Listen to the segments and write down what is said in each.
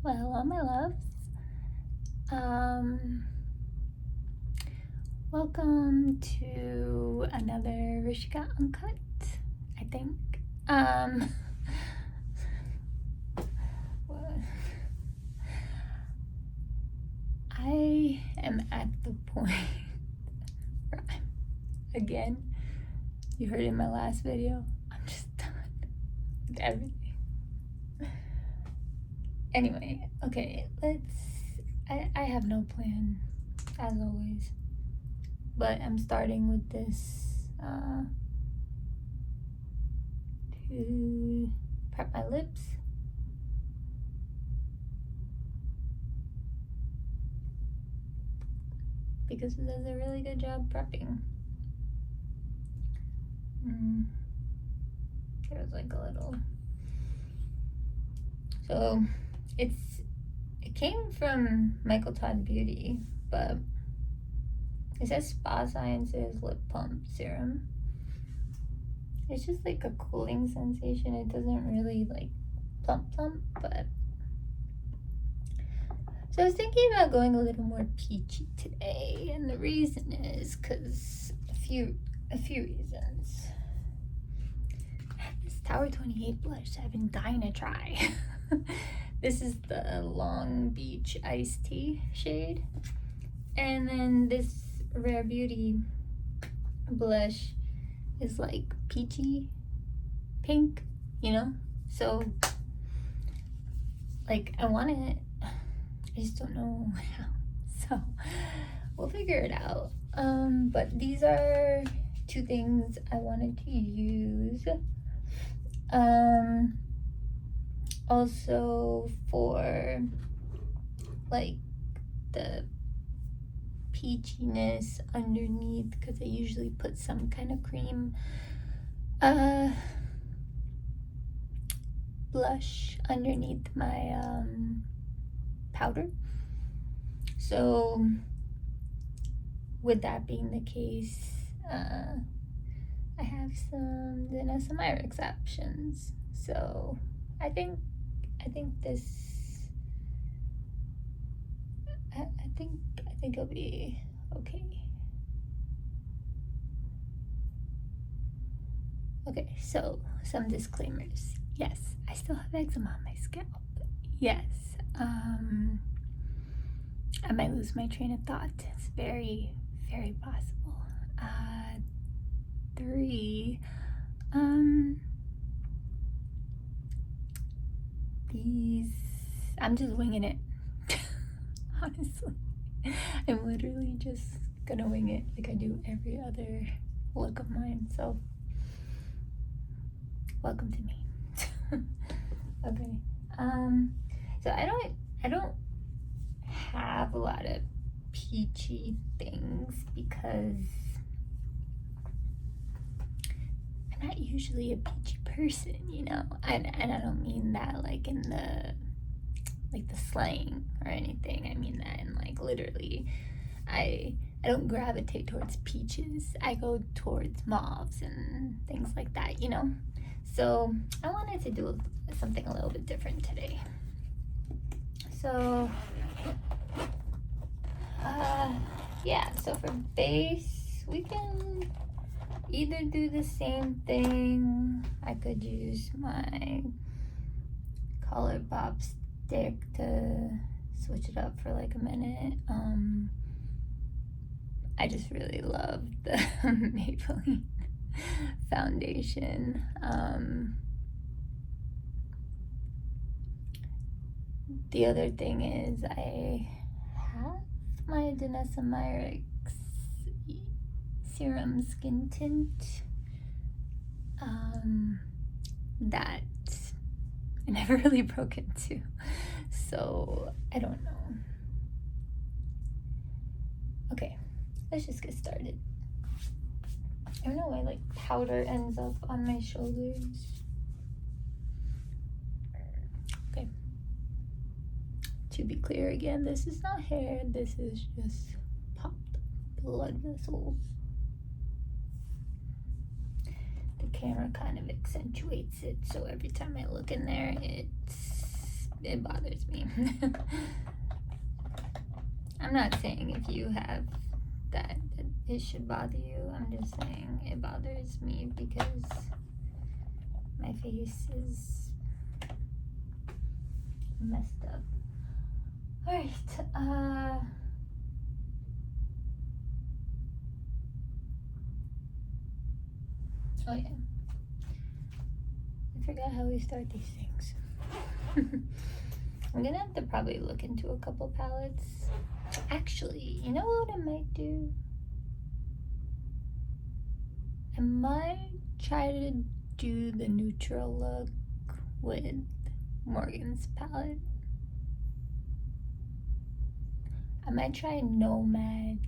Well, hello, my loves. Welcome to another Rishika Uncut, I think. I am at the point where again, you heard in my last video, I'm just done with everything. Anyway, okay, I have no plan, as always, but I'm starting with this to prep my lips. Because it does a really good job prepping. There's like a little, so it came from Michael Todd Beauty, but it says Spa Sciences Lip Pump Serum. It's just like a cooling sensation. It doesn't really like plump, but so I was thinking about going a little more peachy today, and the reason is because a few reasons. I have this Tower 28 blush I've been dying to try. This is the Long Beach Iced Tea shade, and then this Rare Beauty blush is like peachy pink, you know? So like I want it, I just don't know how, so we'll figure it out. But these are two things I wanted to use. Also for like the peachiness underneath, because I usually put some kind of cream blush underneath my powder. So with that being the case, I have some disabilities options. So I think this, I think it'll be okay. Okay, so some disclaimers. Yes, I still have eczema on my scalp. Yes, I might lose my train of thought. It's very, very possible. 3, these, I'm just winging it. Honestly, I'm literally just gonna wing it like I do every other look of mine. So welcome to me. Okay. So I don't have a lot of peachy things because I'm not usually a peachy person, you know. And I don't mean that like in the slang or anything. I mean that in like literally, I don't gravitate towards peaches. I go towards mauves and things like that, you know. So I wanted to do something a little bit different today. So yeah, so for base, we can either do the same thing. I could use my ColourPop stick to switch it up for like a minute. I just really love the Maybelline foundation. The other thing is I have my disabilities serum skin tint that I never really broke into, so I don't know. Okay, let's just get started. I don't know why like powder ends up on my shoulders. Okay, to be clear again, this is not hair, this is just popped blood vessels. The camera kind of accentuates it, so every time I look in there, it's it bothers me. I'm not saying if you have that it should bother you. I'm just saying it bothers me because my face is messed up. Alright, oh yeah, I forgot how we start these things. I'm gonna have to probably look into a couple palettes. Actually, you know what I might do? I might try to do the neutral look with Morgan's palette. I might try Nomad.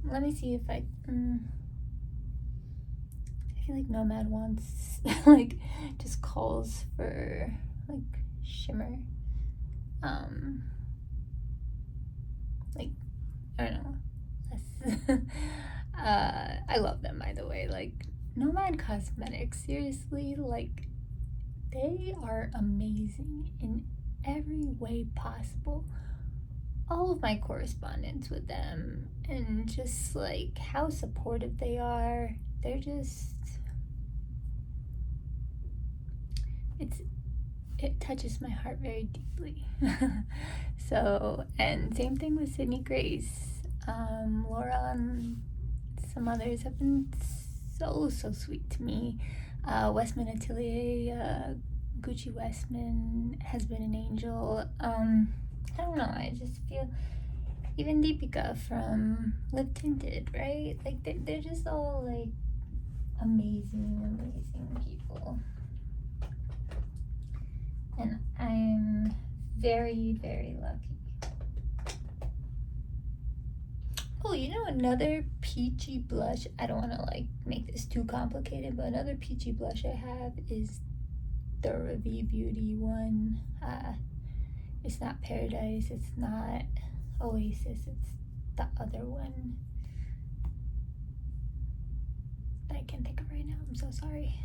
Let me see if I feel like Nomad wants like just calls for like shimmer. Like I don't know. Less I love them, by the way. Like Nomad Cosmetics, seriously, like they are amazing in every way possible. All of my correspondence with them and just like how supportive they are, they're just, it touches my heart very deeply. So, and same thing with Sydney Grace, Laura, and some others have been so sweet to me. Westman Atelier, Gucci Westman has been an angel. I don't know, I just feel, even Deepika from Lip Tinted, right? Like, they're just all, like, amazing people. And I'm very lucky. Oh, you know another peachy blush, I don't want to, like, make this too complicated, but another peachy blush I have is the Revie Beauty one. It's not Paradise, it's not Oasis, it's the other one that I can't think of right now. I'm so sorry.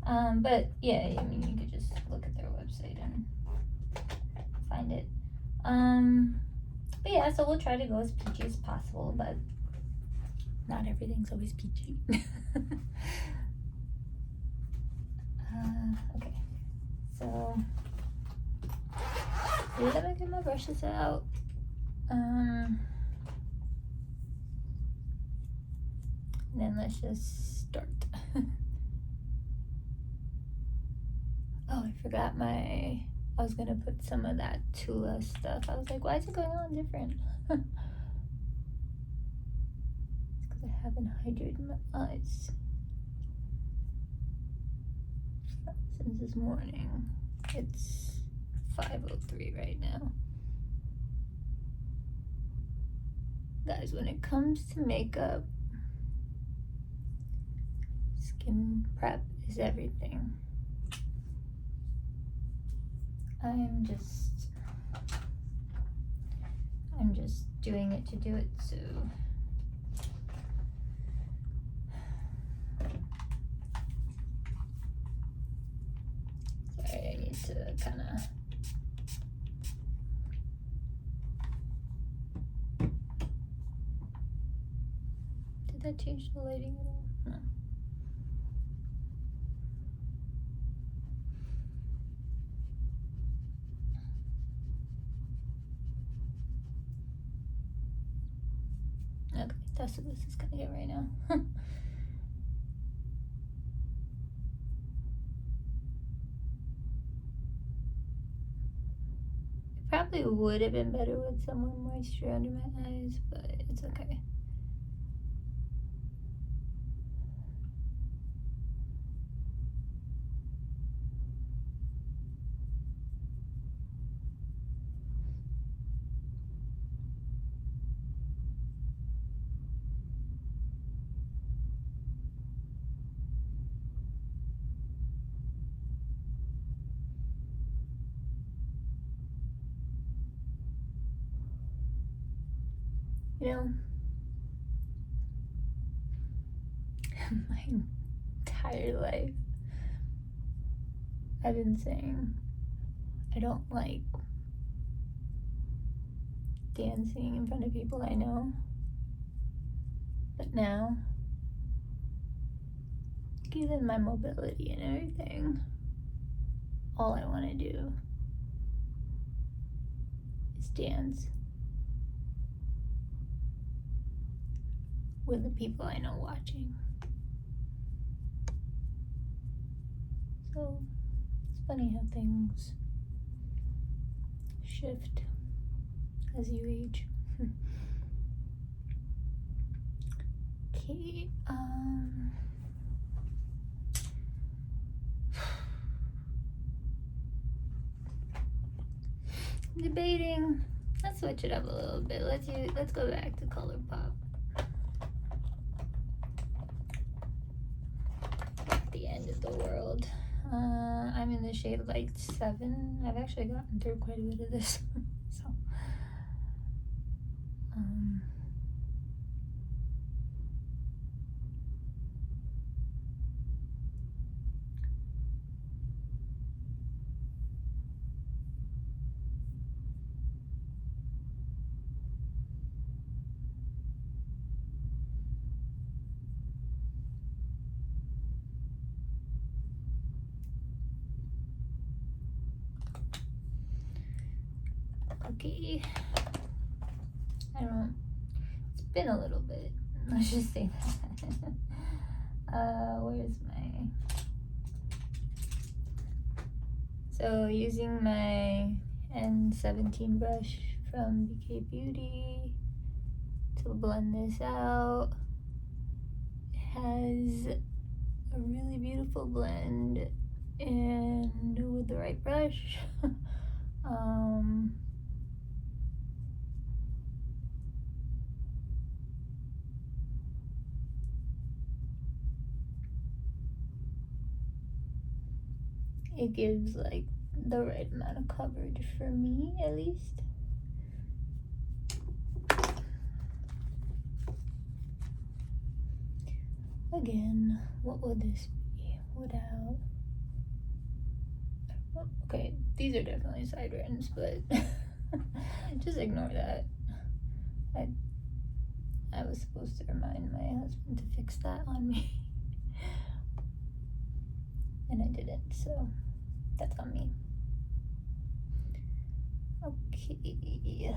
But yeah, I mean, you could just look at their website and find it. But yeah, so we'll try to go as peachy as possible, but not everything's always peachy. Okay, so let me get my brushes out. Then let's just start. Oh, I forgot I was gonna put some of that Tula stuff. I was like, why is it going on different? It's because I haven't hydrated my eyes since this morning. It's 5:03 right now. Guys, when it comes to makeup, skin prep is everything. I'm just doing it to do it, so sorry, I need to kind of did that change the lighting at all? No. Okay, that's what this is gonna get right now. It probably would have been better with some more moisture under my eyes, but it's okay. You know, my entire life I've been saying I don't like dancing in front of people I know. But now, given my mobility and everything, all I want to do is dance with the people I know watching. So it's funny how things shift as you age. Okay, debating. Let's switch it up a little bit. Let's go back to ColourPop. The end of the world. I'm in the shade Light 7. I've actually gotten through quite a bit of this. So okay. It's been a little bit. Let's just say that. Where's my... So using my N17 brush from BK Beauty to blend this out. It has a really beautiful blend, and with the right brush, it gives like the right amount of coverage for me, at least. Again, what would this be without... Okay, these are definitely side rims, but just ignore that. I was supposed to remind my husband to fix that on me. And I didn't, so that's on me. Okay. Okay.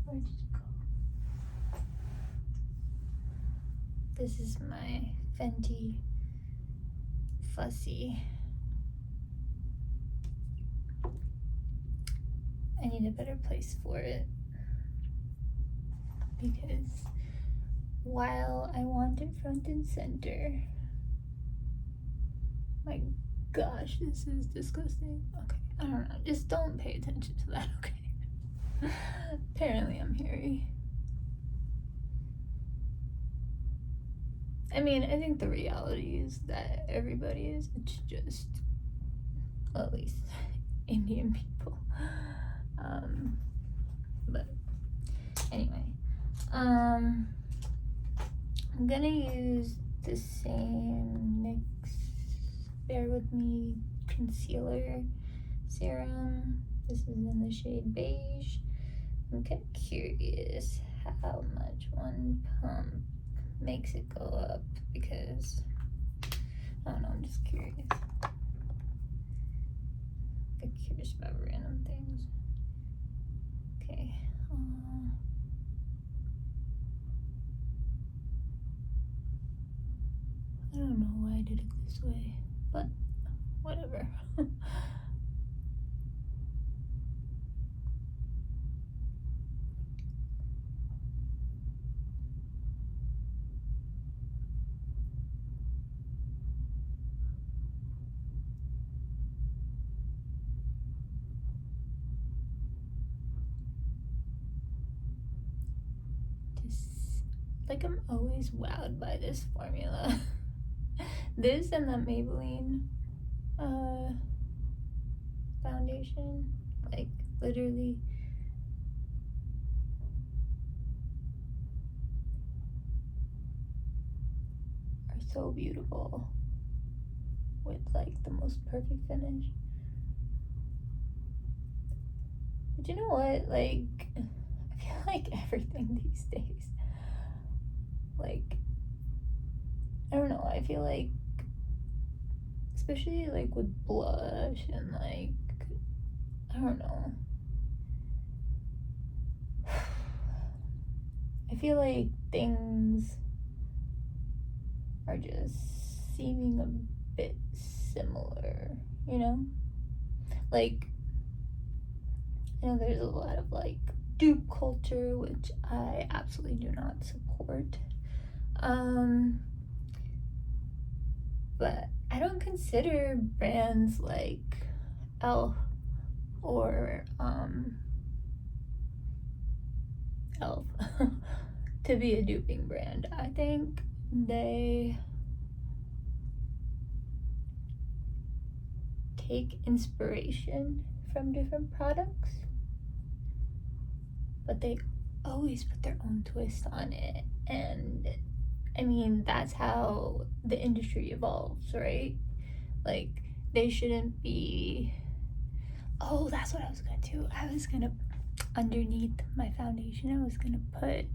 Where did it go? This is my Fenty Fussy. I need a better place for it, because while I want it front and center, my gosh, this is disgusting. Okay, I don't know, just don't pay attention to that, okay? Apparently I'm hairy. I mean, I think the reality is that everybody is. It's just, well, at least Indian people. But anyway, I'm gonna use the same NYX Bear With Me concealer serum. This is in the shade beige. I'm kind of curious how much one pump makes it go up, because I don't know, I'm just curious. I'm curious about random things. Okay. I don't know why I did it this way, but whatever. Like, I'm always wowed by this formula. This and the Maybelline foundation, like, literally so beautiful with like the most perfect finish. But you know what? Like, I feel like everything these days, like, I don't know, I feel like, especially like with blush and like, I don't know. I feel like things are just seeming a bit similar, you know? Like, I know there's a lot of like dupe culture, which I absolutely do not support. But I don't consider brands like Elf or Elf to be a duping brand. I think they take inspiration from different products, but they always put their own twist on it. And I mean, that's how the industry evolves, right? Like, they shouldn't be. Oh, that's what I was gonna do. I was gonna, underneath my foundation, I was gonna put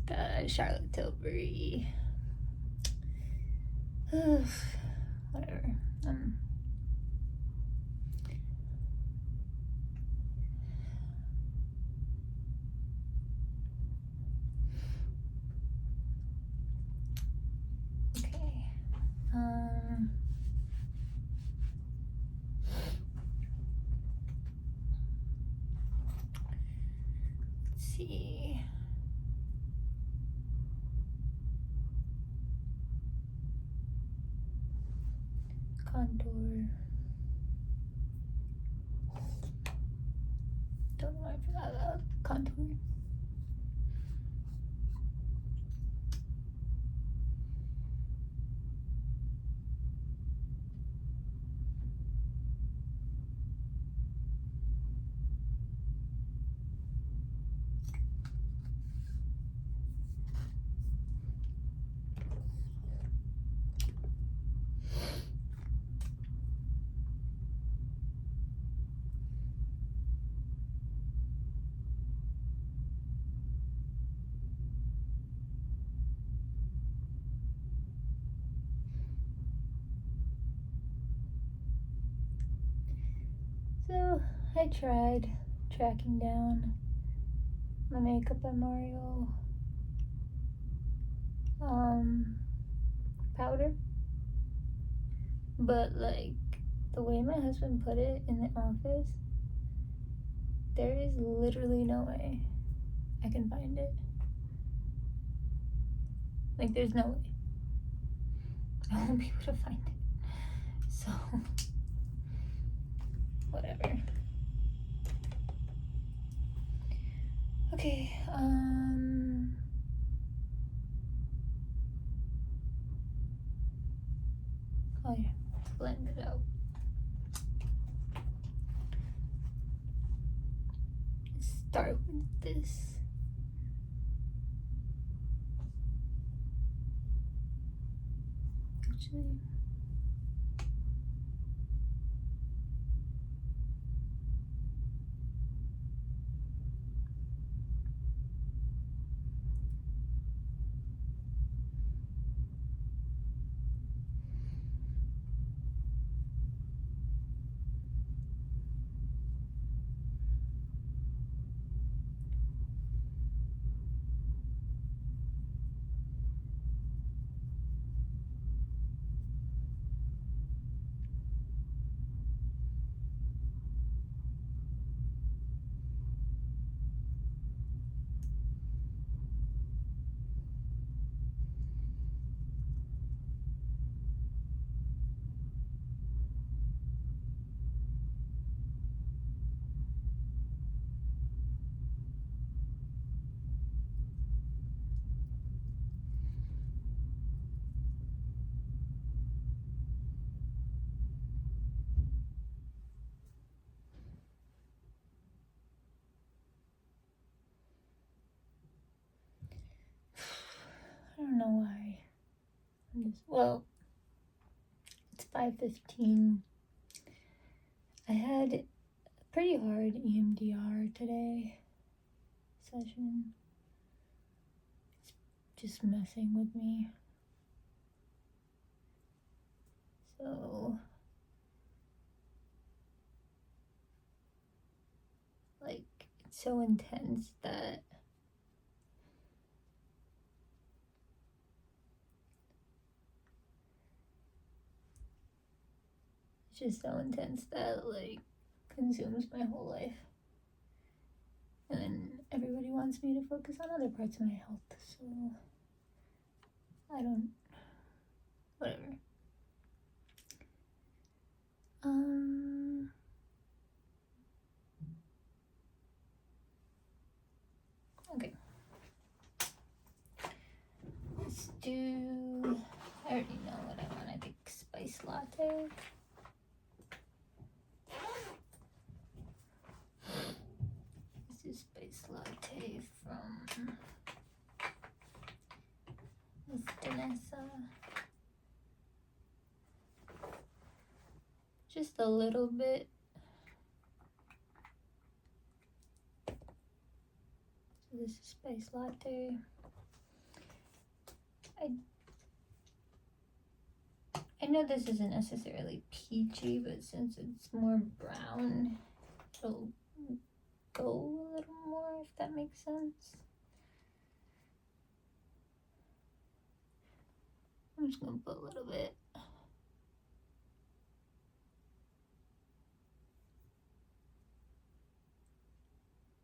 the Charlotte Tilbury. Whatever. Okay. Let's see. Contour. Don't know why I forgot about contour. So I tried tracking down my makeup memorial powder, but like the way my husband put it in the office, there is literally no way I can find it. Like, there's no way I won't be able to find it. So whatever. Okay, oh yeah, blend it out. Start with this. Actually, Well, it's 5:15. I had a pretty hard EMDR today session. It's just messing with me. So, like, it's so intense that like consumes my whole life. And then everybody wants me to focus on other parts of my health, so whatever. Okay. Let's do, I already know what I want. I think spice latte. This is spice latte from Miss Danessa. Just a little bit. So this is spice latte. I know this isn't necessarily peachy, but since it's more brown, it'll go a little more, if that makes sense. I'm just gonna put a little bit.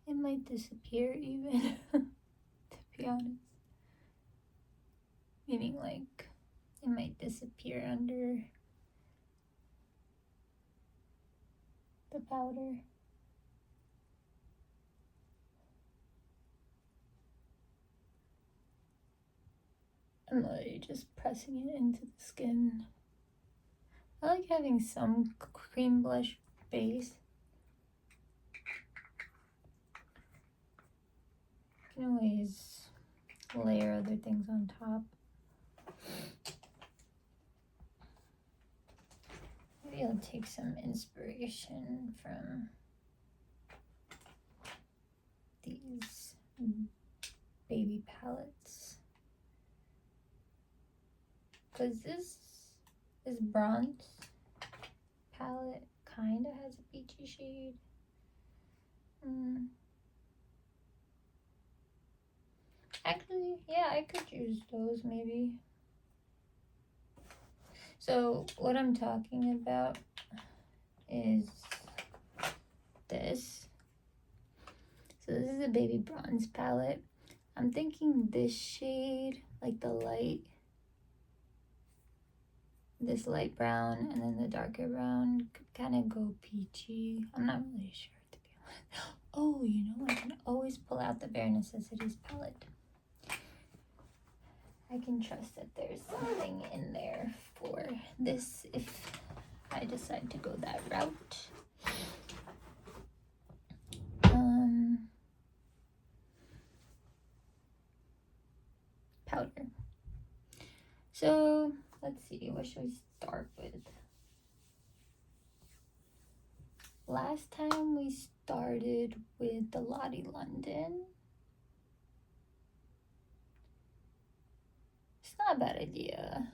It might disappear even, to be honest. Meaning like, it might disappear under the powder. I'm literally just pressing it into the skin. I like having some cream blush base. You can always layer other things on top. Maybe I'll take some inspiration from these baby palettes. Because this bronze palette kind of has a peachy shade. Actually, yeah, I could use those maybe. So what I'm talking about is this. So this is a baby bronze palette. I'm thinking this shade, like this light brown and then the darker brown could kind of go peachy. I'm not really sure, to be honest. Oh, you know, I can always pull out the Bare Necessities palette. I can trust that there's something in there for this if I decide to go that route. Powder. So let's see, what should we start with? Last time we started with the Lottie London. It's not a bad idea.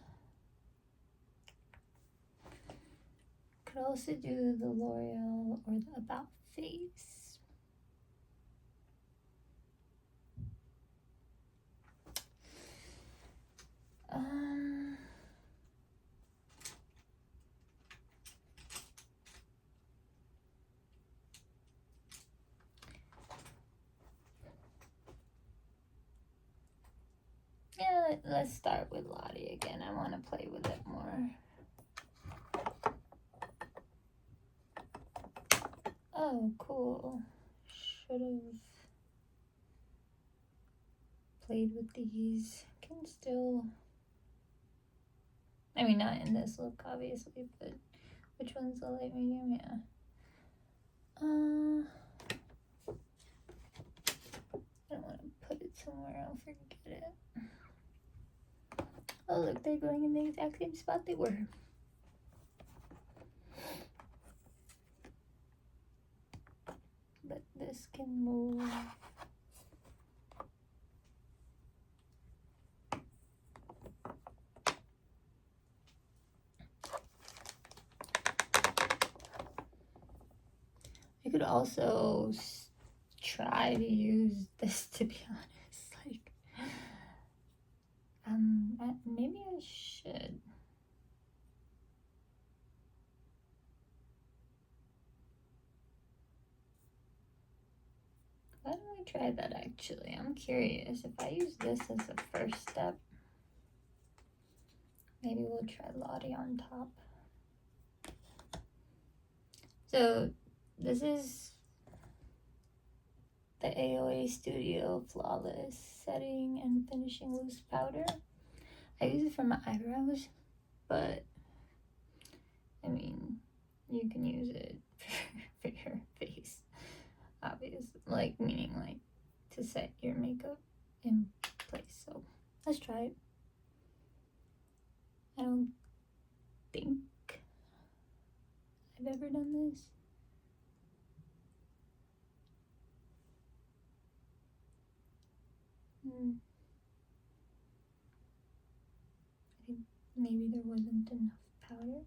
Could also do the L'Oreal or the About Face. Yeah, let's start with Lottie again. I want to play with it more. Oh, cool. Should have played with these. Can still, I mean, not in this look, obviously, but which one's the light medium? Yeah. I don't want to put it somewhere, I'll forget it. Oh look, they're going in the exact same spot they were. But this can move. I could also try to use this, to be honest. Like, maybe I should. Why don't we try that actually? I'm curious. If I use this as a first step, maybe we'll try Lottie on top. So this is the AOA Studio Flawless Setting and Finishing Loose Powder. I use it for my eyebrows, but I mean, you can use it for your face, obviously. Like, meaning like to set your makeup in place. So let's try it. I don't think I've ever done this. I think maybe there wasn't enough powder.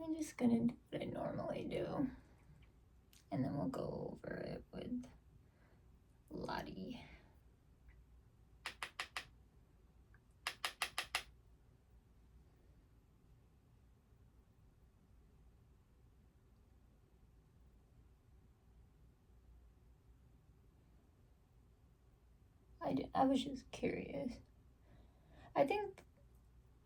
I'm just gonna do what I normally do, and then we'll go over it with Lottie. I was just curious. I think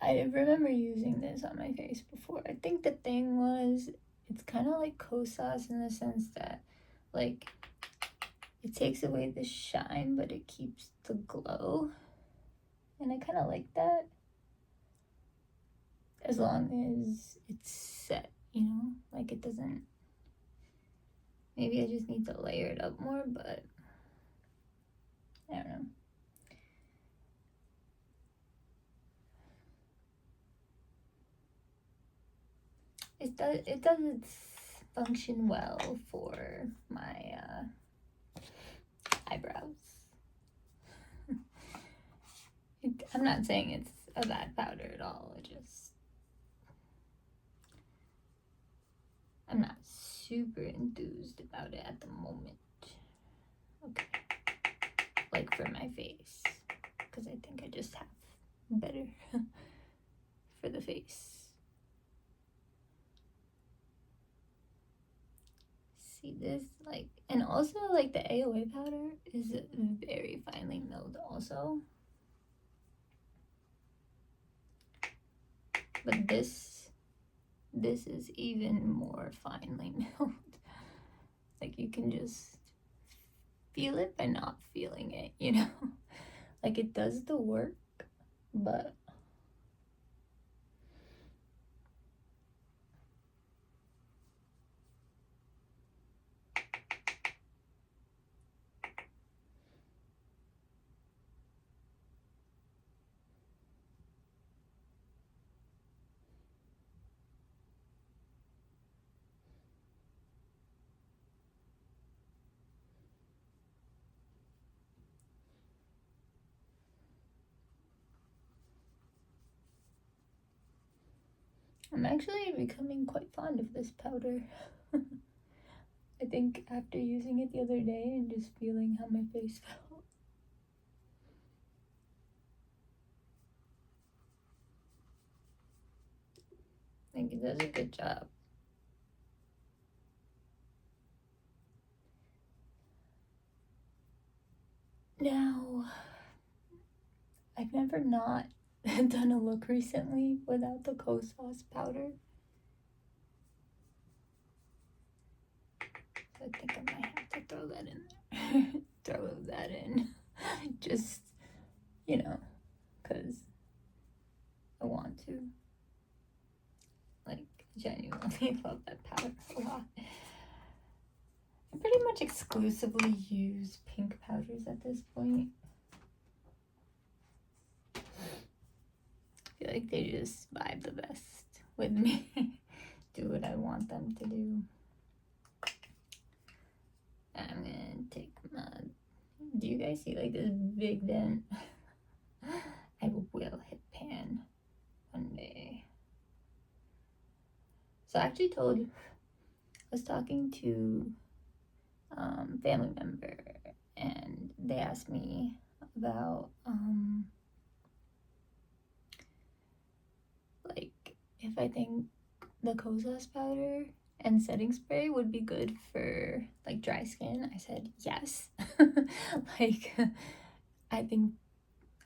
I remember using this on my face before. I think the thing was, it's kind of like Kosas in the sense that, like, it takes away the shine, but it keeps the glow. And I kind of like that. As long as it's set, you know? Like, it doesn't... Maybe I just need to layer it up more, but... I don't know. It does its function well for my eyebrows. I'm not saying it's a bad powder at all. I'm not super enthused about it at the moment. Okay, like for my face, because I think I just have better for the face. See this, like, and also like the AOA powder is very finely milled also. But this is even more finely milled. Like, you can just feel it by not feeling it, you know? Like, it does the work, but I'm actually becoming quite fond of this powder. I think after using it the other day and just feeling how my face felt. I think it does a good job. Now, I've never not done a look recently without the Kosas powder. I think I might have to throw that in there. Throw that in. Just, you know, because I want to. Like, genuinely love that powder a lot. I pretty much exclusively use pink powders at this point. I feel like they just vibe the best with me. Do what I want them to do. I'm gonna take my... Do you guys see like this big dent? I will hit pan one day. So I actually I was talking to family member, and they asked me about like if I think the Solace powder and setting spray would be good for like dry skin. I said yes. Like I think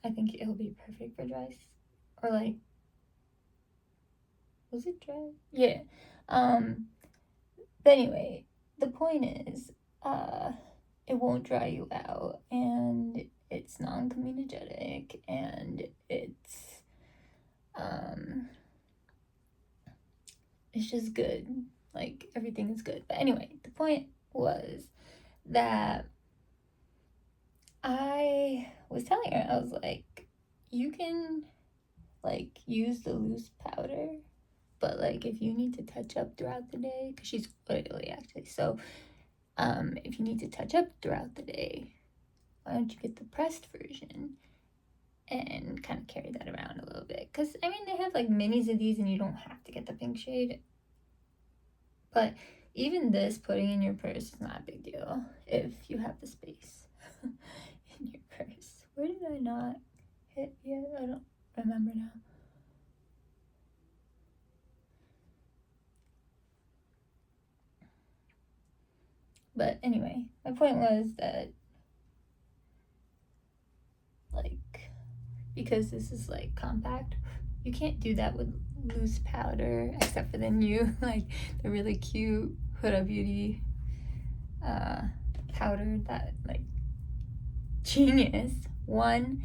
it'll be perfect for dry, or like, was it dry? Yeah. But anyway, the point is it won't dry you out, and it's non-comedogenic, and it's just good. Like, everything is good. But anyway, the point was that I was telling her, I was like, you can like use the loose powder, but like if you need to touch up throughout the day, because she's oily actually, so if you need to touch up throughout the day, why don't you get the pressed version and kind of carry that around a little bit? Because I mean, they have like minis of these and you don't have to get the pink shade, but even this, putting in your purse, is not a big deal if you have the space in your purse. Where did I not hit yet? I don't remember now. But anyway, my point was that, like, because this is like compact, you can't do that with loose powder, except for the new, like, the really cute Huda Beauty powder that, like, genius. One,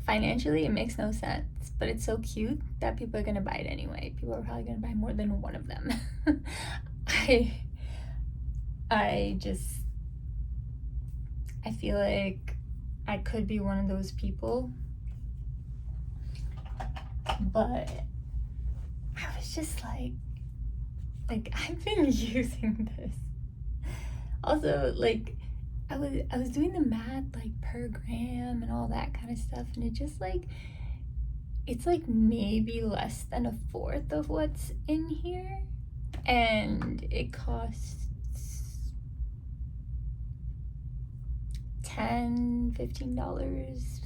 financially, it makes no sense, but it's so cute that people are gonna buy it anyway. People are probably gonna buy more than one of them. I feel like I could be one of those people, but I was just like I've been using this. Also, like, I was doing the math, like, per gram and all that kind of stuff, and it just like, it's like maybe less than a fourth of what's in here, and it costs $10-15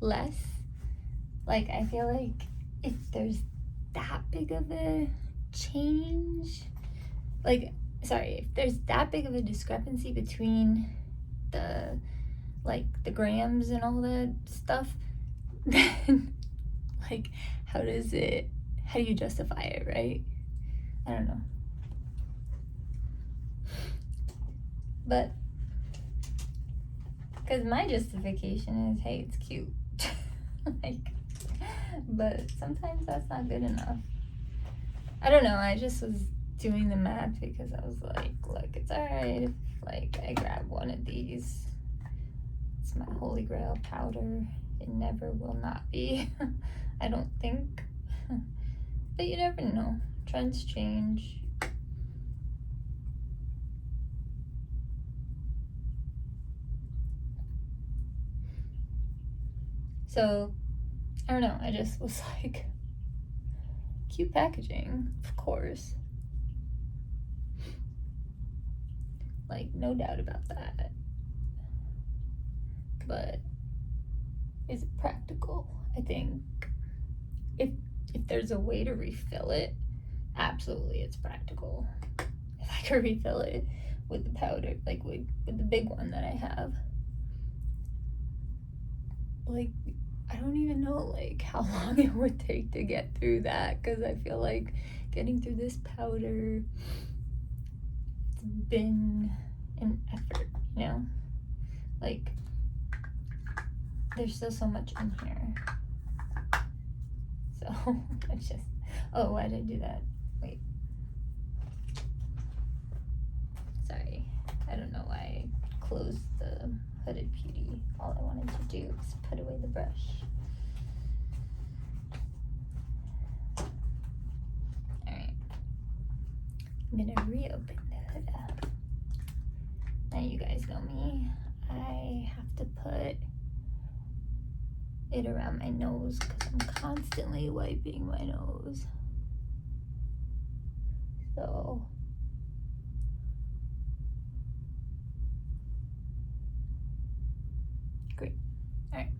less. Like, I feel like if there's that big of a change, like, sorry, if there's that big of a discrepancy between the, like, the grams and all that stuff, then, like, how do you justify it, right? I don't know. But because my justification is, hey, it's cute. Like, but sometimes that's not good enough. I don't know, I just was doing the math because I was like, look, it's alright if, like, I grab one of these. It's my holy grail powder. It never will not be. I don't think. But you never know. Trends change. So, I don't know, I just was like, cute packaging, of course. Like, no doubt about that. But is it practical? I think if there's a way to refill it, absolutely it's practical. If I could refill it with the powder, like with the big one that I have, like, I don't even know, like, how long it would take to get through that, because I feel like getting through this powder, it's been an effort, you know? Like, there's still so much in here. So, it's just, oh, why did I do that? Wait. Sorry. I don't know why I closed the Hooded Beauty. All I wanted to do was put away the brush. Alright. I'm gonna reopen the hood up. Now you guys know me. I have to put it around my nose because I'm constantly wiping my nose. So great. All right.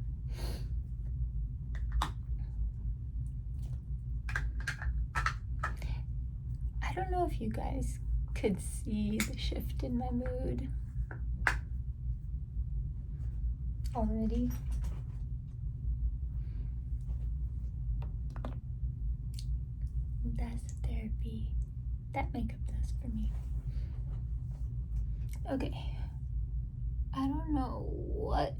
I don't know if you guys could see the shift in my mood already. That's therapy. That makeup does for me. Okay. I don't know what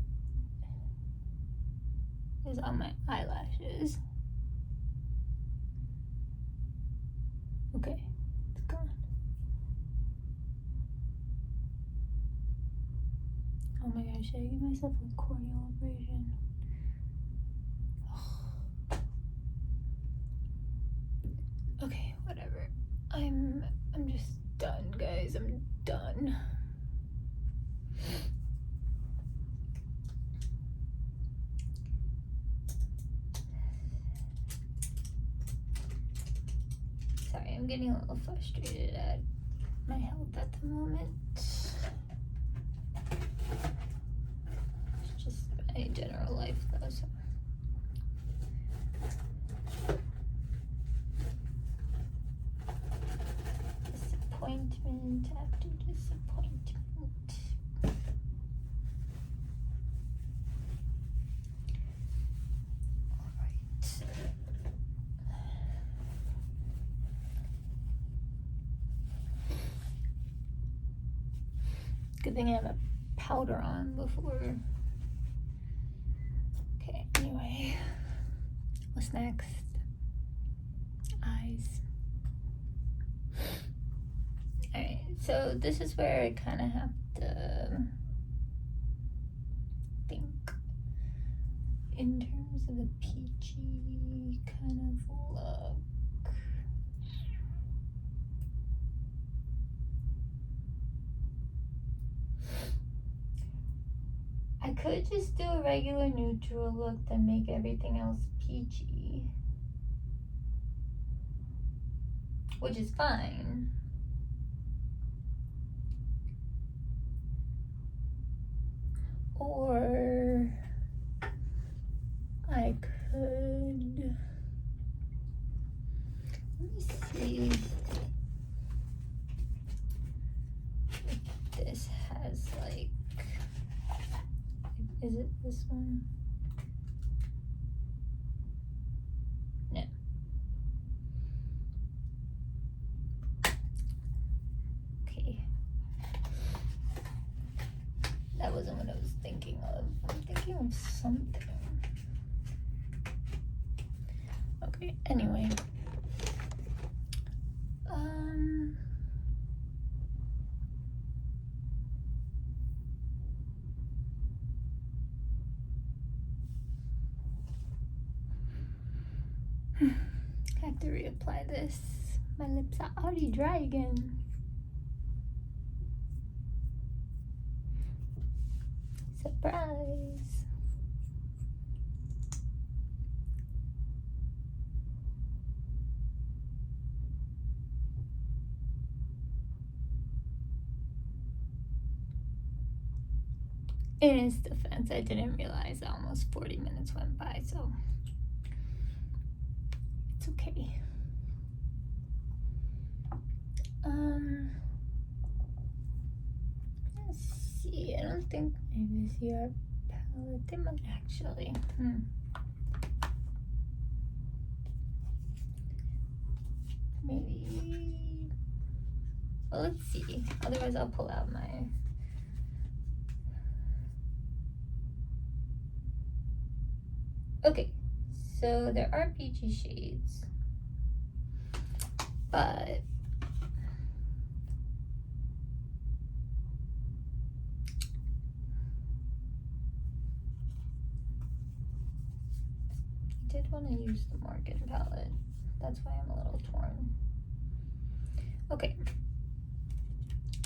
is on my eyelashes. Okay, it's gone. Oh my gosh, should I give myself a corneal abrasion? Okay, whatever. I'm just done, guys. I'm done. Sorry, I'm getting a little frustrated at my health at the moment. It's just my general life though, so. Disappointment after disappointment. All right. Good thing I have a powder on before. Okay, anyway. What's next? Eyes. Alright, so this is where I kind of have to think in terms of a peachy kind of look. I could just do a regular neutral look to make everything else peachy, which is fine. Or I could, let me see if this has like, is it this one? No. Okay. That wasn't what I was thinking of. I'm thinking of something. Okay, anyway. I have to reapply this. My lips are already dry again. Surprise! In his defense, I didn't realize almost 40 minutes went by, so it's okay. Let's see, I don't think maybe it's your palette. They might actually. Maybe. Well, let's see. Otherwise, I'll pull out my... Okay, so there are peachy shades, but I did want to use the Morgan palette. That's why I'm a little torn. Okay,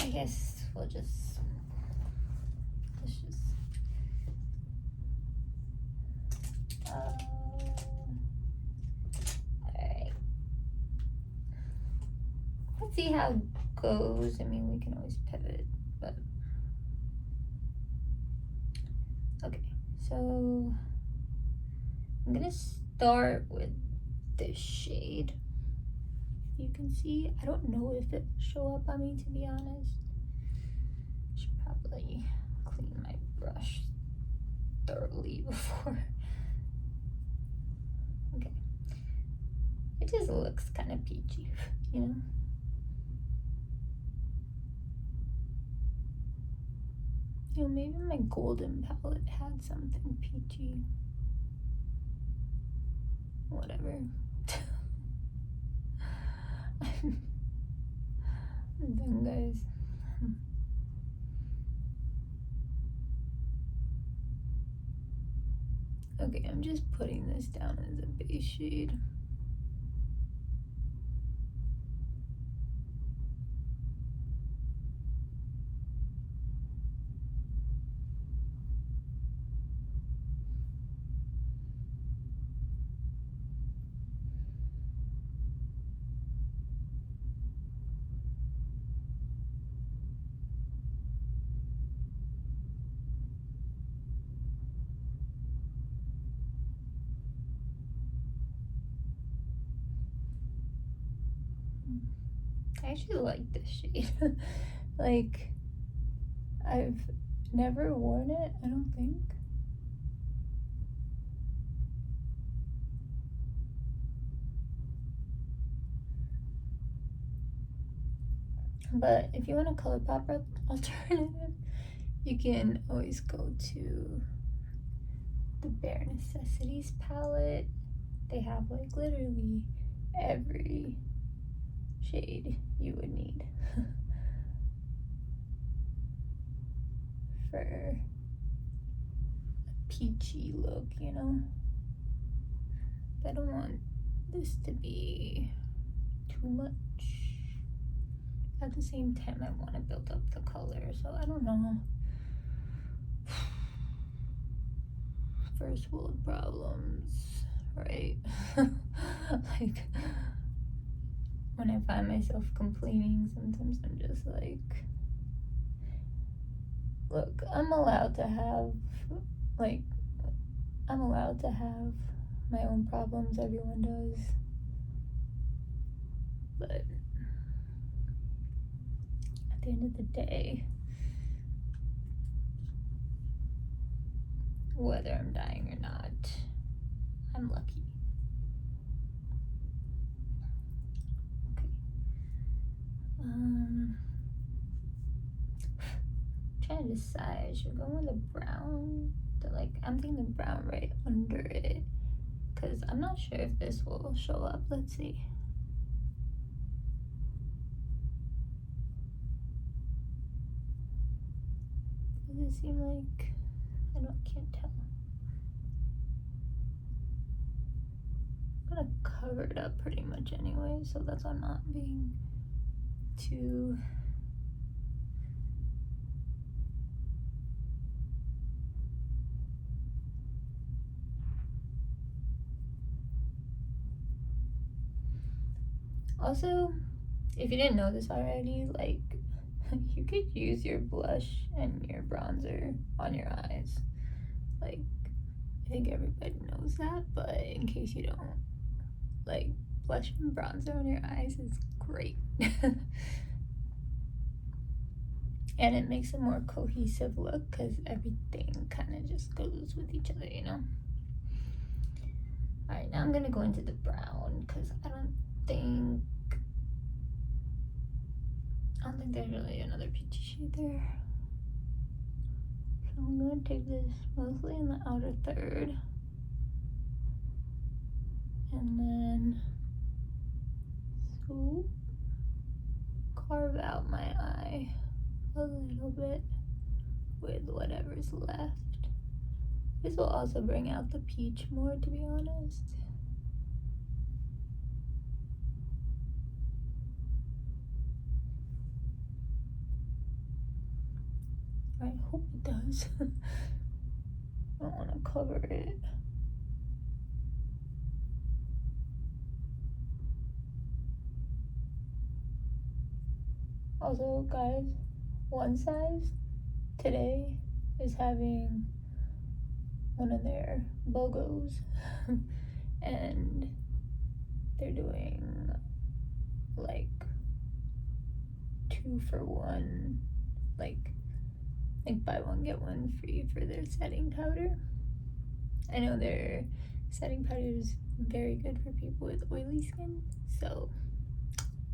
I guess let's just alright. Let's see how it goes. I mean, we can always pivot, but okay, so I'm gonna start with this shade. You can see, I don't know if it will show up on me, to be honest. Should probably clean my brush thoroughly before. Okay, it just looks kind of peachy, you know. You know, maybe my golden palette had something peachy. Whatever. I'm done, guys. Okay, I'm just putting this down as a base shade. I actually like this shade. Like, I've never worn it, I don't think. But if you want a color pop alternative, you can always go to the Bare Necessities palette. They have like literally every shade you would need for a peachy look, you know. But I don't want this to be too much. At the same time, I want to build up the color, so I don't know. First world problems, right? Like, when I find myself complaining, sometimes I'm just like, look, I'm allowed to have my own problems, everyone does. But at the end of the day, whether I'm dying or not, I'm lucky. Okay. Trying to decide, should I go with the brown? I'm thinking the brown right under it, because I'm not sure if this will show up. Let's see. Does it seem like, can't tell. I'm gonna cover it up pretty much anyway, so that's why I'm not being too... Also, if you didn't know this already, like, you could use your blush and your bronzer on your eyes. Like, I think everybody knows that, but in case you don't, like, blush and bronzer on your eyes is great. And it makes a more cohesive look because everything kind of just goes with each other, you know? Alright, now I'm gonna go into the brown because I don't think don't think there's really another peachy shade there. So I'm going to take this mostly in the outer third. And then swoop, carve out my eye a little bit with whatever's left. This will also bring out the peach more, to be honest. I hope it does. I don't want to cover it. Also, guys, One Size today is having one of their BOGOs and they're doing like 2 for 1, like buy one get one free for their setting powder. I know their setting powder is very good for people with oily skin, so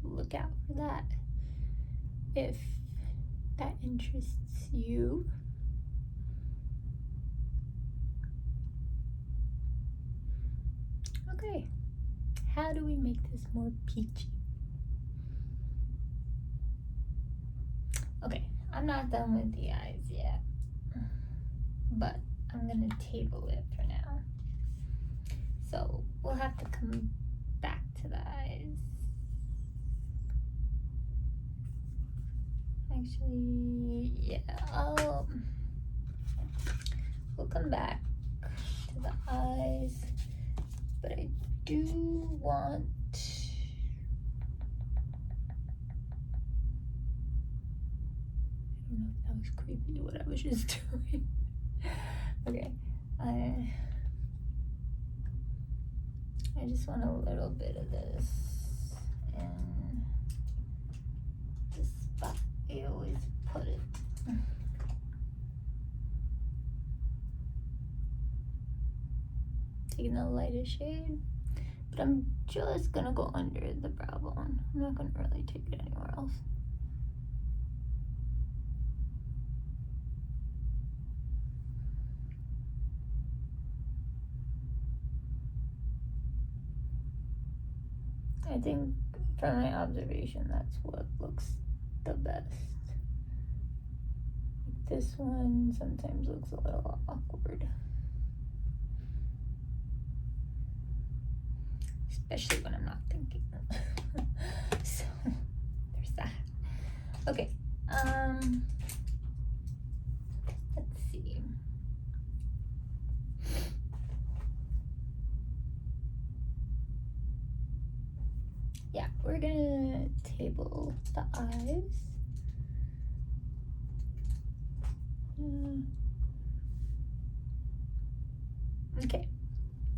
look out for that if that interests you. Okay, how do we make this more peachy? Okay, I'm not done with the eyes yet, but I'm gonna table it for now. So we'll have to come back to the eyes. Actually, yeah, we'll come back to the eyes, but I do want I don't know if that was creepy what I was just doing. Okay, I just want a little bit of this in the spot I always put it. Taking the lightest shade, but I'm just gonna go under the brow bone. I'm not gonna really take it anywhere else. I think from my observation, that's what looks the best. This one sometimes looks a little awkward, especially when I'm not thinking. So there's that. Okay, let's see. Yeah, we're gonna table the eyes. Okay,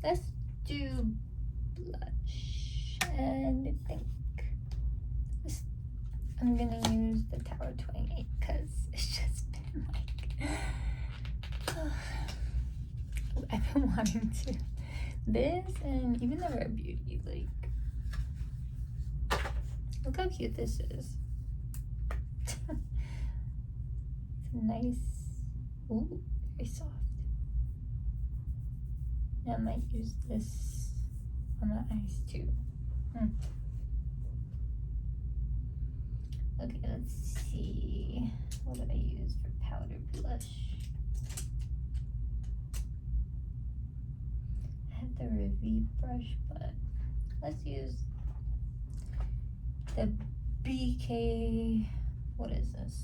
let's do blush, and I think this, I'm gonna use the Tower 28 because it's just been like I've been wanting to this, and even the Rare Beauty, like, look how cute this is. It's nice. Ooh, very soft. I might use this on the eyes too. Okay, let's see. What do I use for powder blush? I have the Revive brush, but let's use the BK. What is this?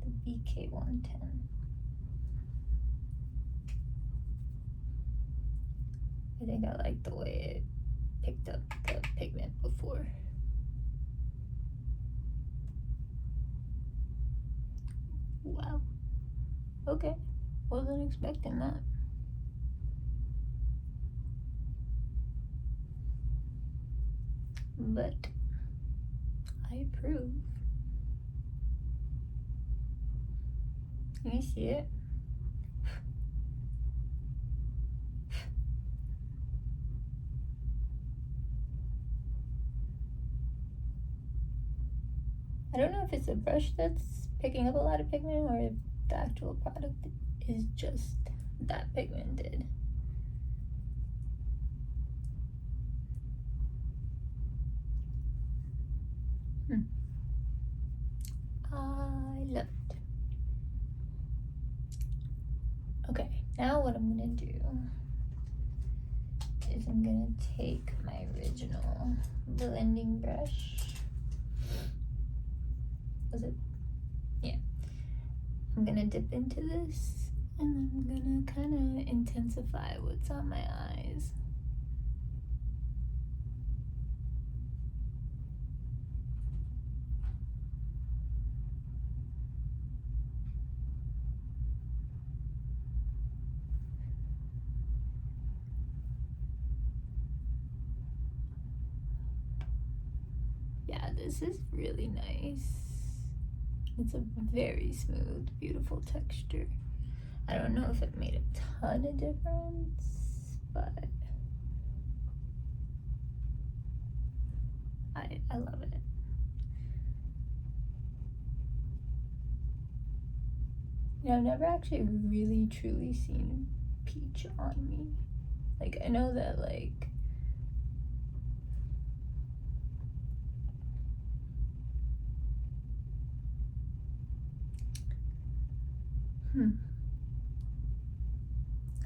The BK 110. I think I like the way it picked up the pigment before. Wow. Okay. Wasn't expecting that. But I approve. Can you see it? I don't know if it's a brush that's picking up a lot of pigment or if the actual product is just that pigmented. I love it. Okay, now what I'm gonna do is I'm gonna take my original blending brush. Was it? Yeah. I'm gonna dip into this and I'm gonna kind of intensify what's on my eyes. Yeah, this is really nice. It's a very smooth, beautiful texture. I don't know if it made a ton of difference, but I love it. You know, I've never actually really truly seen peach on me. Like, I know that, like,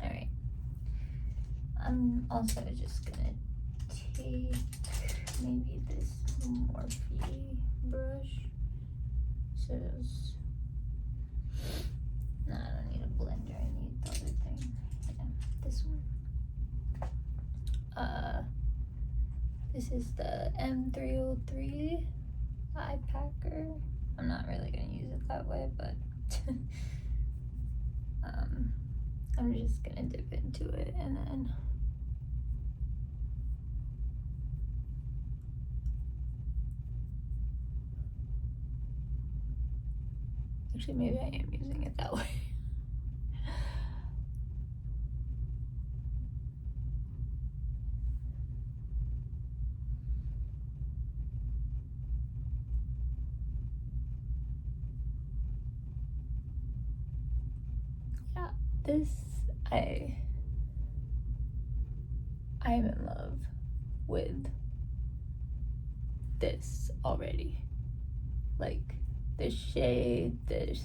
Alright. I'm also just gonna take maybe this Morphe brush. So no, I don't need a blender, I need the other thing. Yeah, this one. This is the M303 eye packer. I'm not really gonna use it that way, but I'm just gonna dip into it and then actually maybe I am using it that way. Yeah, this I am in love with this already. Like, the shade, there's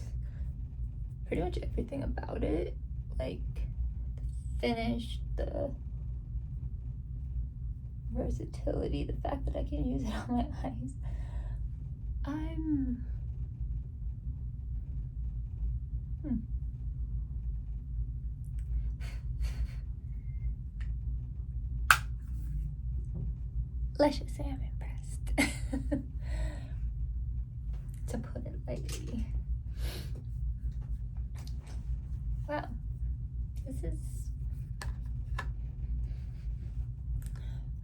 pretty much everything about it. Like, the finish, the versatility, the fact that I can use it on my eyes. Let's just say I'm impressed. To put it lightly. Wow, this is...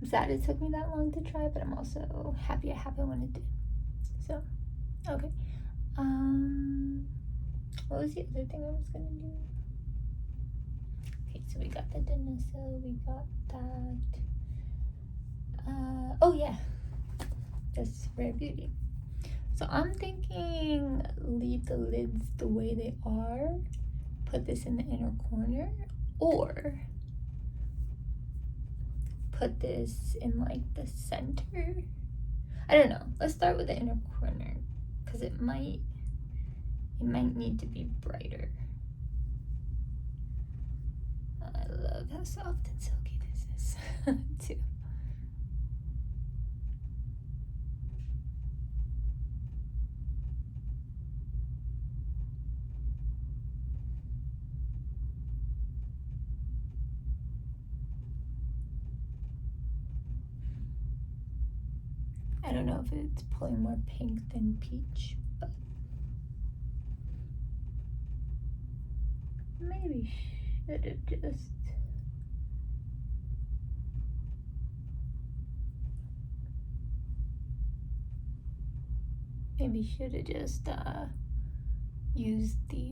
I'm sad it took me that long to try, but I'm also happy I have it when it did. So, okay. What was the other thing I was gonna do? Okay, so we got the Denusso, we got that. Oh yeah, this Rare Beauty. So I'm thinking leave the lids the way they are, put this in the inner corner, or put this in like the center. I don't know. Let's start with the inner corner because it might need to be brighter. I love how soft and silky this is too. I don't know if it's pulling more pink than peach, but maybe should have just used the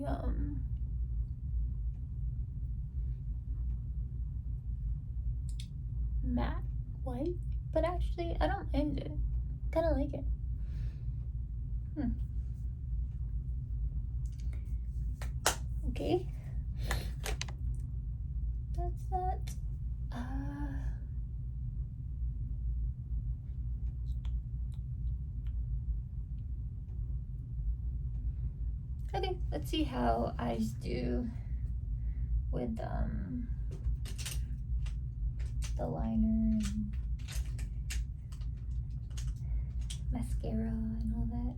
matte white, but actually I don't mind it. Kind of like it. Okay. That's that. Okay, let's see how eyes do with the liner and mascara and all that.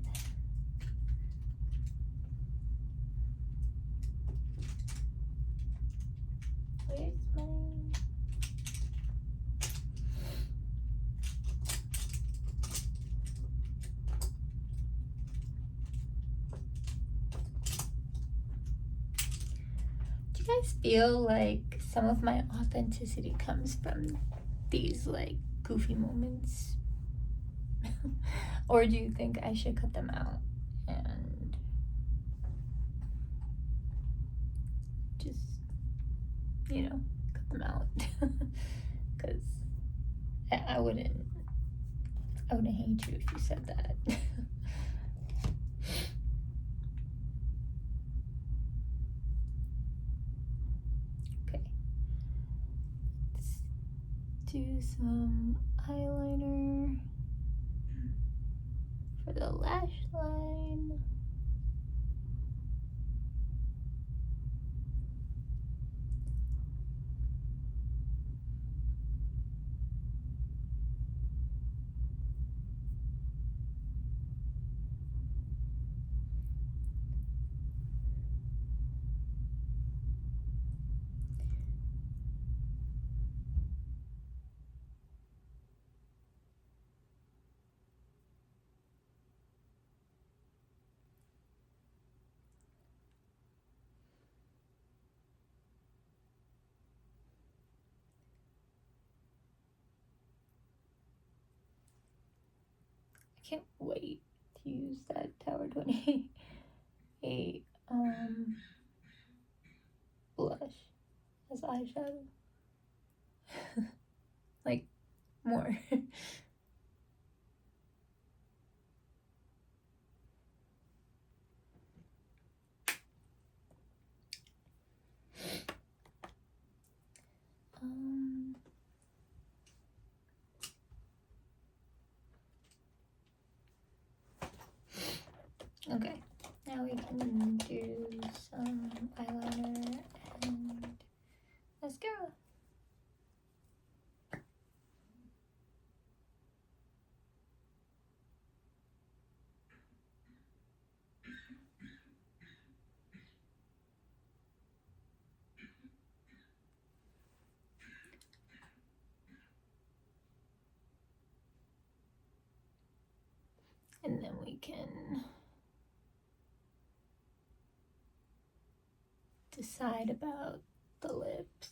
Where's mine? Do you guys feel like some of my authenticity comes from these like goofy moments? Or do you think I should cut them out and just, you know, cut them out? Because I wouldn't hate you if you said that. Okay, let's do some eyeliner for the lash line. I can't wait to use that Tower 28 blush as eyeshadow. Like, more. Okay, now we can do some eyeliner and mascara. And then we can decide about the lips.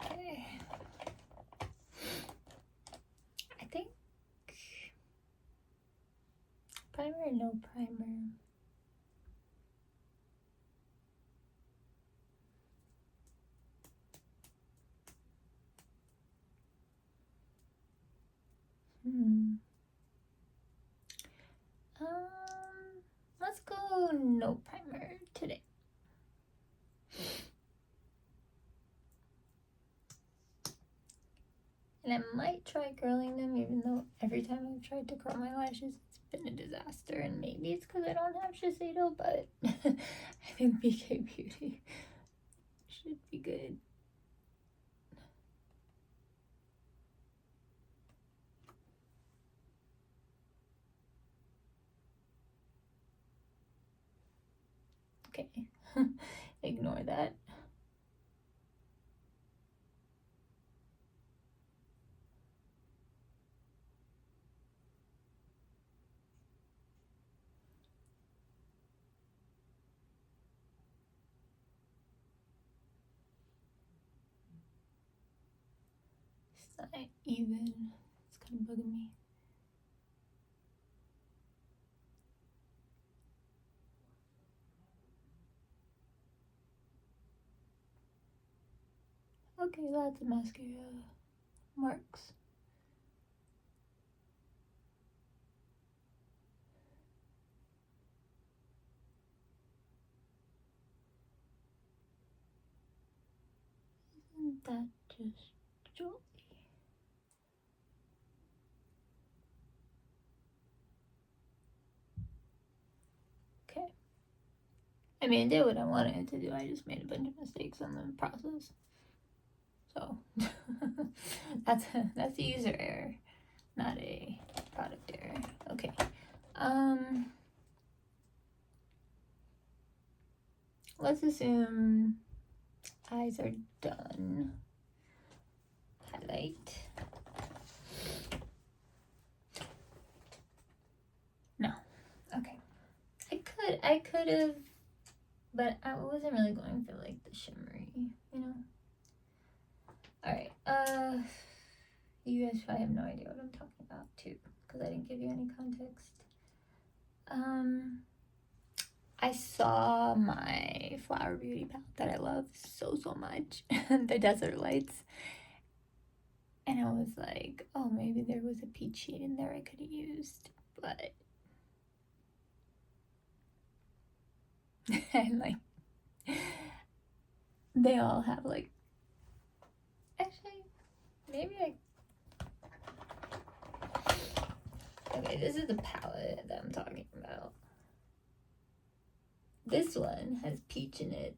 Okay. I think primer or no primer? Let's go no primer today. And I might try curling them, even though every time I've tried to curl my lashes, it's been a disaster. And maybe it's because I don't have Shiseido, but I think BK Beauty should be good. Okay, ignore that. It's not even, it's kind of bugging me. Okay, lots of mascara marks. that just gently. Okay. I mean, I did what I wanted to do. I just made a bunch of mistakes on the process. So that's a user error, not a product error. Okay. Let's assume eyes are done. Highlight. No. Okay. I could have, but I wasn't really going for like the shimmery, you know. All right. You guys probably have no idea what I'm talking about too, because I didn't give you any context. I saw my Flower Beauty palette that I love so much, the Desert Lights, and I was like, oh, maybe there was a peach shade in there I could have used, but and like they all have like, actually maybe okay, this is the palette that I'm talking about. This one has peach in it.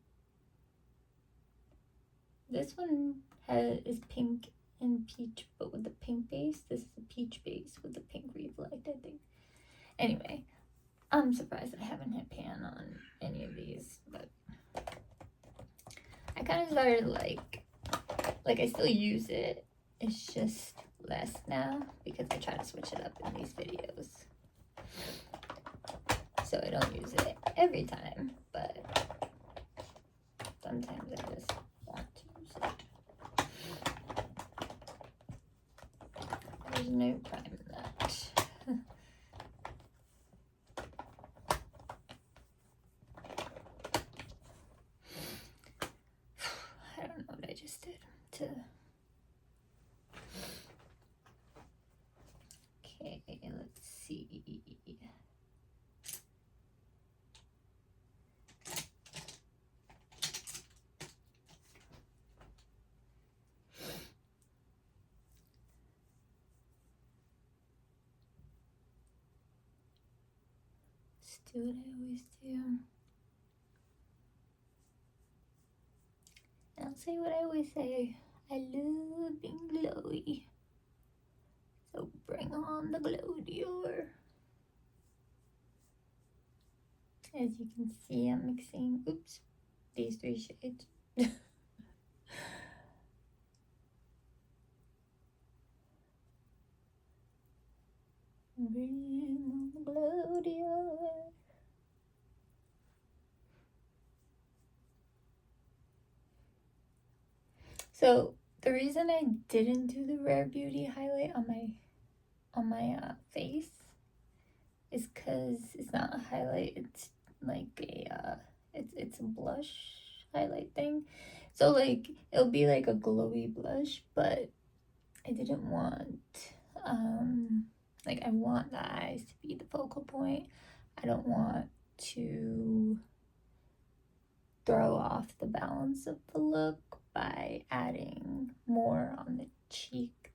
This one is pink and peach, but with the pink base. This is a peach base with the pink reflect, I think. Anyway, I'm surprised I haven't hit pan on any of these, but I kind of started like I still use it. It's just less now because I try to switch it up in these videos. So I don't use it every time, but sometimes I just want to use it. There's no crime in that. I don't know what I just did to... Okay, let's see. Do what I always do. And I'll say what I always say. I love being glowy. So bring on the glow, Dior. As you can see, I'm mixing, oops, these three shades. Bring on the glow, Dior. So the reason I didn't do the Rare Beauty highlight on my face is because it's not a highlight. It's like a it's a blush highlight thing. So like it'll be like a glowy blush, but I didn't want like I want the eyes to be the focal point. I don't want to throw off the balance of the look by adding more on the cheek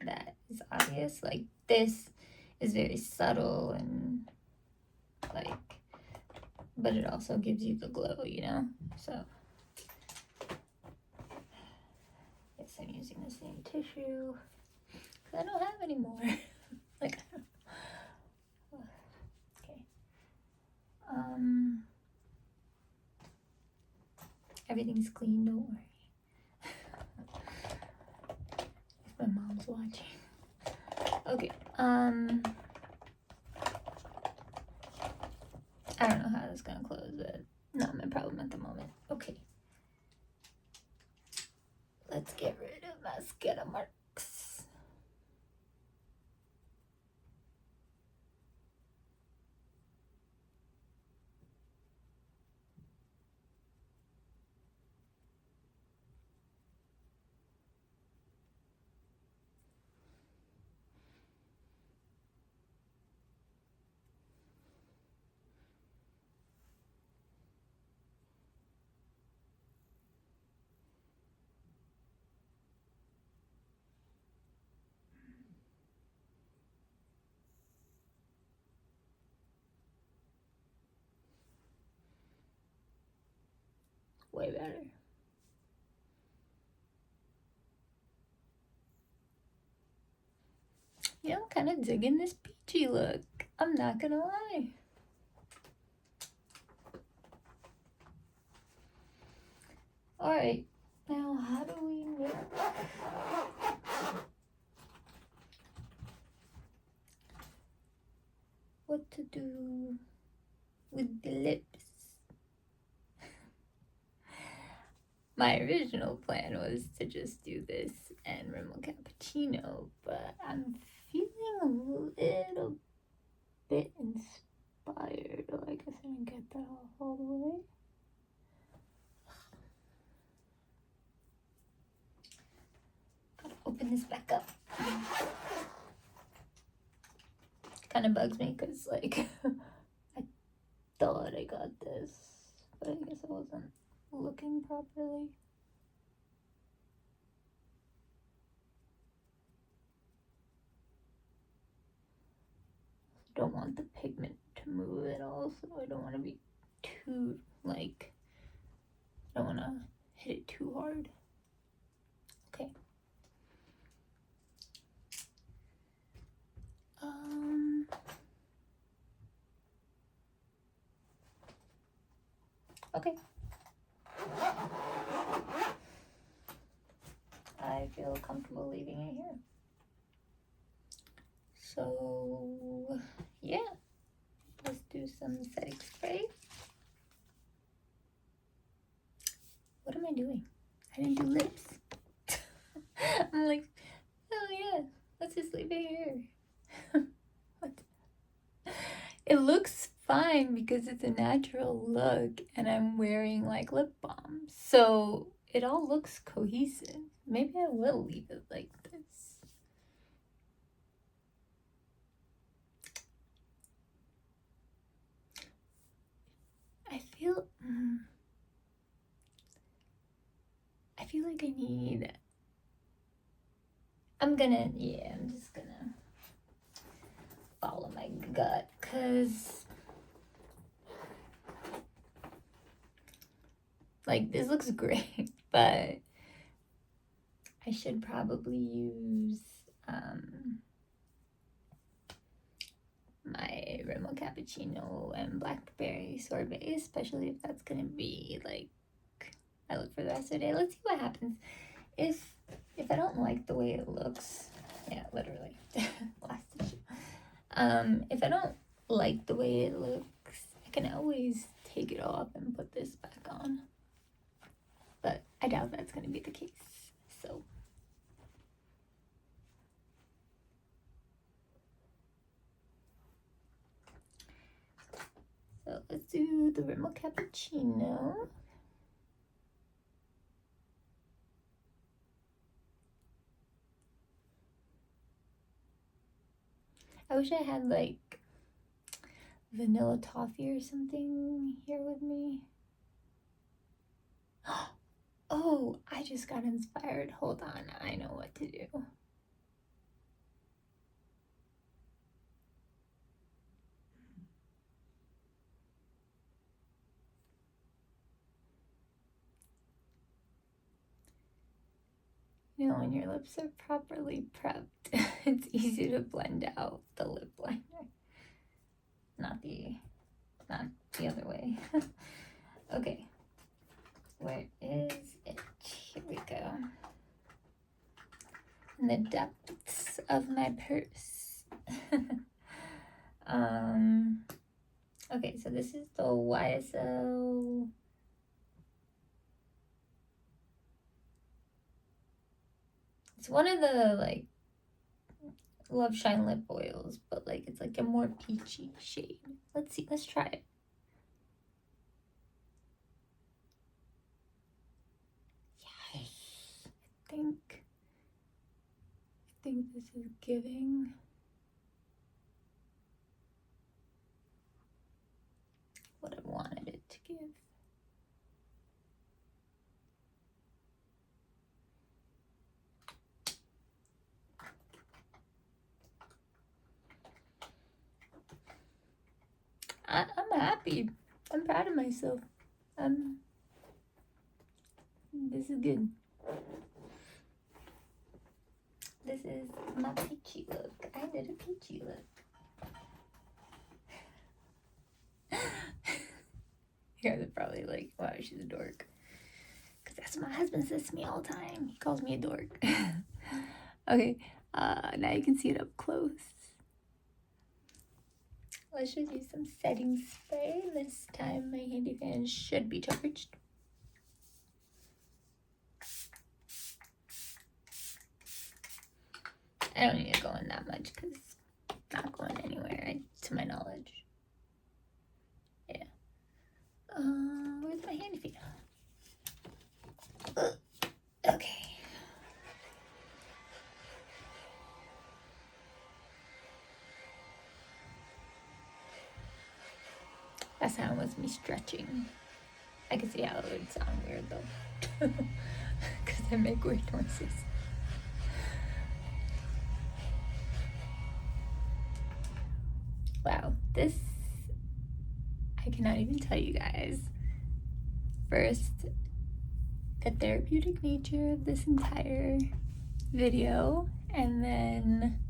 that is obvious. Like this is very subtle and like, but it also gives you the glow, you know? So yes, I'm using the same tissue because I don't have any more. Like, okay. Everything's clean, don't worry. If my mom's watching. Okay, I don't know how this is gonna close, but not my problem at the moment. Okay. Let's get rid of mascara marks. way better. Yeah, I'm kind of digging this peachy look. I'm not gonna lie. Alright, now how do we make... what to do with the lips? My original plan was to just do this and Rimmel Cappuccino, but I'm feeling a little bit inspired. Oh, I guess I didn't get that off all the way. Gotta open this back up. Kind of bugs me because, like, I thought I got this, but I guess I wasn't looking properly. Don't want the pigment to move at all, so I don't want to be too, like, I don't want to hit it too hard. Okay. Okay. I feel comfortable leaving it here. So, yeah. Let's do some setting spray. What am I doing? I didn't do lips. I'm like, oh yeah, let's just leave it here. What? It looks fine because it's a natural look and I'm wearing like lip balm. So it all looks cohesive. Maybe I will leave it like this. I feel like I need... I'm just gonna follow my gut, because like this looks great, but I should probably use my Rimmel Cappuccino and Blackberry Sorbet, especially if that's gonna be like I look for the rest of the day. Let's see what happens. If I don't like the way it looks, yeah, literally, last issue. If I don't like the way it looks, I can always take it off and put this back on. But I doubt that's gonna be the case. So let's do the Rimmel Cappuccino. I wish I had like vanilla toffee or something here with me. Oh, I just got inspired. Hold on, I know what to do. You know, when your lips are properly prepped, it's easy to blend out the lip liner. Not the other way. Okay, where is it? Here we go. In the depths of my purse. Okay, so this is the YSL. It's one of the like Love Shine lip oils, but like it's like a more peachy shade. Let's see, let's try it. Yes, I think this is giving. What I wanted it to give. I'm happy. I'm proud of myself. This is good. This is my peachy look. I did a peachy look. You guys are probably like, wow, she's a dork. Because that's what my husband says to me all the time. He calls me a dork. Okay, now you can see it up close. Let's just use some setting spray. This time my handy fan should be charged. I don't need to go in that much because it's not going anywhere, to my knowledge. Yeah. Where's my handy fan? Okay. That sound was me stretching. I can see how it would sound weird though. Because I make weird noises. Wow, this, I cannot even tell you guys. First, the therapeutic nature of this entire video, and then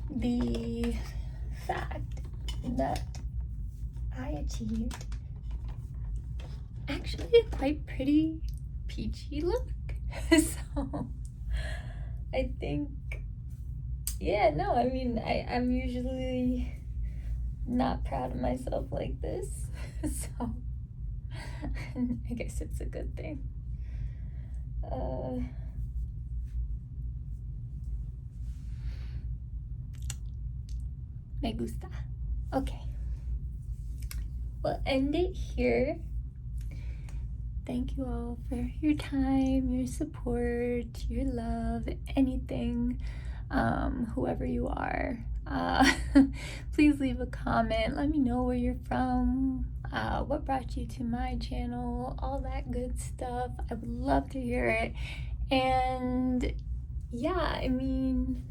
the fact that I achieved actually a quite pretty peachy look. So I think, yeah, no, I mean, I'm usually not proud of myself like this. So I guess it's a good thing. Me gusta. Okay. We'll end it here. Thank you all for your time, your support, your love, anything, whoever you are. Please leave a comment. Let me know where you're from, what brought you to my channel, all that good stuff. I would love to hear it. And yeah, I mean,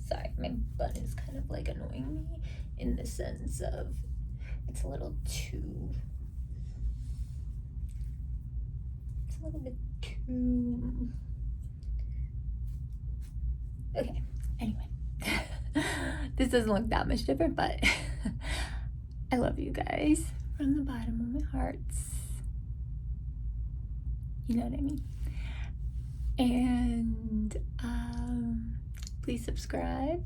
sorry, my bun is kind of like annoying me in the sense of it's a little bit too, okay, anyway. This doesn't look that much different, but I love you guys from the bottom of my hearts. You know what I mean? And please subscribe,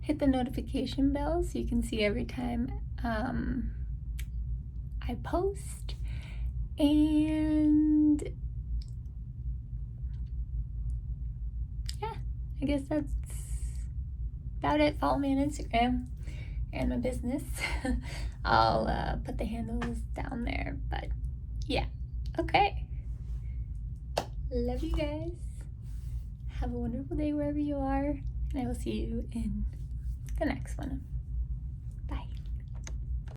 hit the notification bell so you can see every time I post. And yeah, I guess that's about it. Follow me on Instagram and my business. I'll put the handles down there, but yeah, okay. Love you guys. Have a wonderful day wherever you are, and I will see you in the next one.